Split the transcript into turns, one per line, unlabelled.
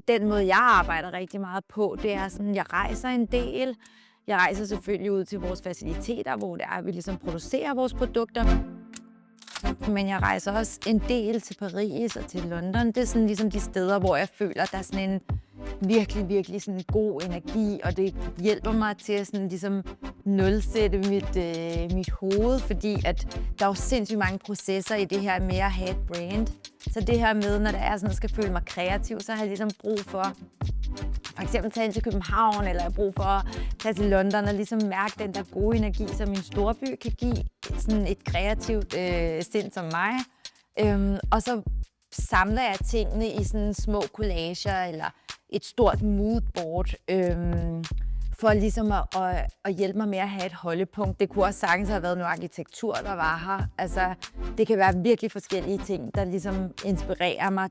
Den måde, jeg arbejder rigtig meget på, det er sådan, jeg rejser en del. Jeg rejser selvfølgelig ud til vores faciliteter, hvor det er, vi ligesom producerer vores produkter. Men jeg rejser også en del til Paris og til London. Det er sådan ligesom de steder, hvor jeg føler, der er sådan en virkelig sådan god energi, og det hjælper mig til at sådan ligesom nulsætte mit hoved, fordi at der er jo sindssygt mange processer i det her med at have et brand. Så det her med, når det er sådan, at jeg skal føle mig kreativ, så har jeg ligesom brug for eksempel tage ind til København, eller jeg har brug for at tage til London og ligesom mærke den der gode energi, som en storby kan give sådan et kreativt sind som mig. Og så samler jeg tingene i sådan små collager eller et stort moodboard, for ligesom at hjælpe mig med at have et holdepunkt. Det kunne også sagtens have været noget arkitektur, der var her. Altså, det kan være virkelig forskellige ting, der ligesom inspirerer mig.